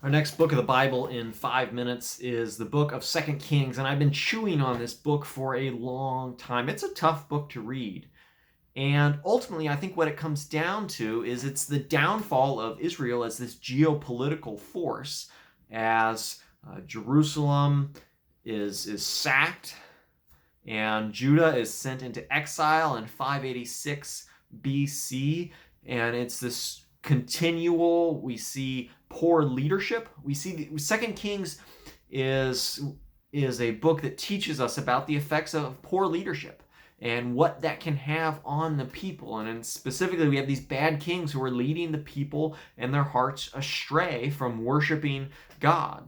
Our next book of the Bible in 5 minutes is the book of 2 Kings, and I've been chewing on this book for a long time. It's a tough book to read. And ultimately, I think what it comes down to is it's the downfall of Israel as this geopolitical force, as Jerusalem is sacked and Judah is sent into exile in 586 BC. And it's this continual, we see poor leadership. We see the Second Kings is a book that teaches us about the effects of poor leadership and what that can have on the people. And specifically, we have these bad kings who are leading the people and their hearts astray from worshiping God.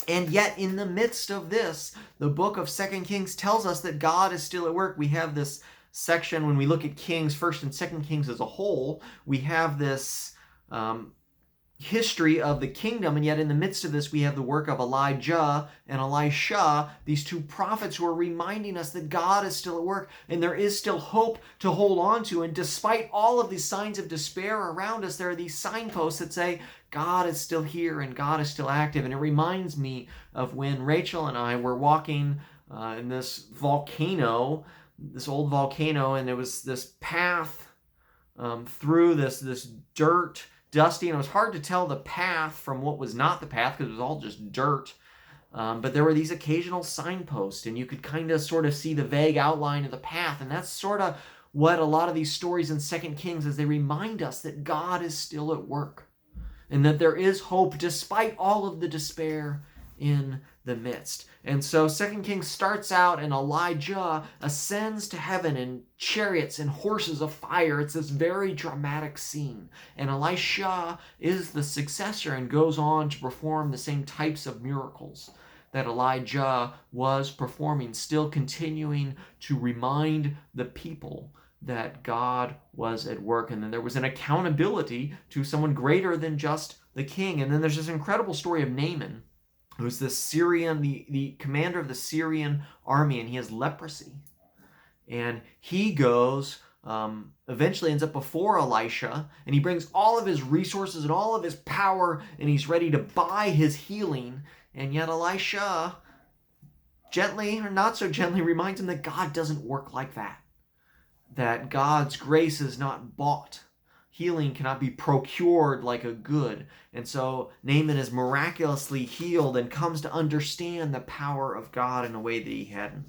And yet, in the midst of this, the book of 2 Kings tells us that God is still at work. We have this section when we look at Kings, 1st and 2nd Kings as a whole. We have this history of the kingdom, and yet in the midst of this we have the work of Elijah and Elisha, these two prophets who are reminding us that God is still at work and there is still hope to hold on to. And despite all of these signs of despair around us, there are these signposts that say God is still here and God is still active. And it reminds me of when Rachel and I were walking in this volcano, this old volcano, and there was this path through this dirt, dusty, and it was hard to tell the path from what was not the path because it was all just dirt. But there were these occasional signposts, and you could kind of sort of see the vague outline of the path. And that's sort of what a lot of these stories in 2 Kings is. They remind us that God is still at work and that there is hope despite all of the despair in the midst. And so 2 Kings starts out and Elijah ascends to heaven in chariots and horses of fire. It's this very dramatic scene. And Elisha is the successor and goes on to perform the same types of miracles that Elijah was performing, still continuing to remind the people that God was at work. And then there was an accountability to someone greater than just the king. And then there's this incredible story of Naaman, who's the Syrian, the commander of the Syrian army, and he has leprosy. And he goes, eventually ends up before Elisha, and he brings all of his resources and all of his power, and he's ready to buy his healing. And yet Elisha, gently or not so gently, reminds him that God doesn't work like that. That God's grace is not bought. Healing cannot be procured like a good. And so Naaman is miraculously healed and comes to understand the power of God in a way that he hadn't.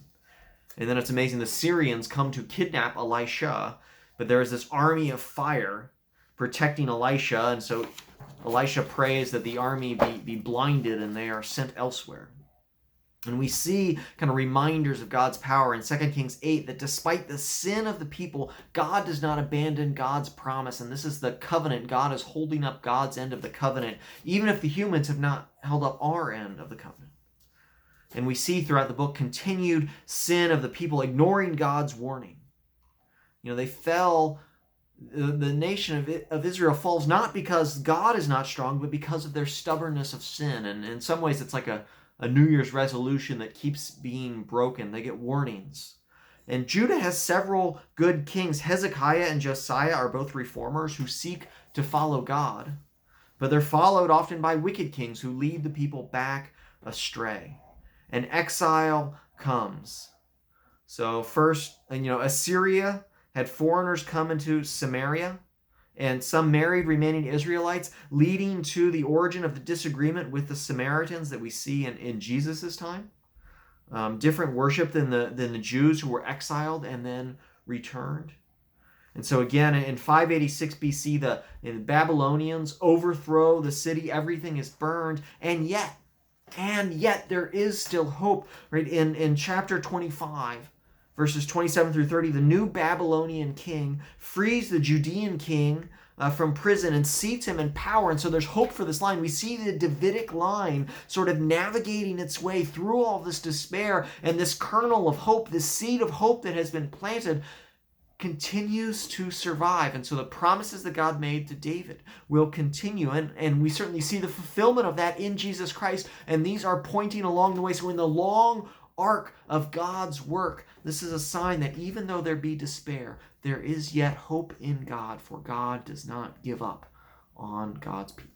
And then it's amazing, the Syrians come to kidnap Elisha, but there is this army of fire protecting Elisha, and so Elisha prays that the army be blinded and they are sent elsewhere. And we see kind of reminders of God's power in 2 Kings 8 that despite the sin of the people, God does not abandon God's promise. And this is the covenant. God is holding up God's end of the covenant, even if the humans have not held up our end of the covenant. And we see throughout the book continued sin of the people ignoring God's warning. You know, they fell, the nation of Israel falls not because God is not strong, but because of their stubbornness of sin. And in some ways it's like a New Year's resolution that keeps being broken. They get warnings. And Judah has several good kings. Hezekiah and Josiah are both reformers who seek to follow God, but they're followed often by wicked kings who lead the people back astray. And exile comes. So first, Assyria had foreigners come into Samaria, and some married remaining Israelites, leading to the origin of the disagreement with the Samaritans that we see in Jesus' time. Different worship than the Jews who were exiled and then returned. And so again, in 586 BC, the Babylonians overthrow the city. Everything is burned. And yet there is still hope. Right? In chapter 25, verses 27 through 30, the new Babylonian king frees the Judean king from prison and seats him in power. And so there's hope for this line. We see the Davidic line sort of navigating its way through all this despair, and this kernel of hope, this seed of hope that has been planted, continues to survive. And so the promises that God made to David will continue. And we certainly see the fulfillment of that in Jesus Christ. And these are pointing along the way. So in the long arc of God's work, this is a sign that even though there be despair, there is yet hope in God, for God does not give up on God's people.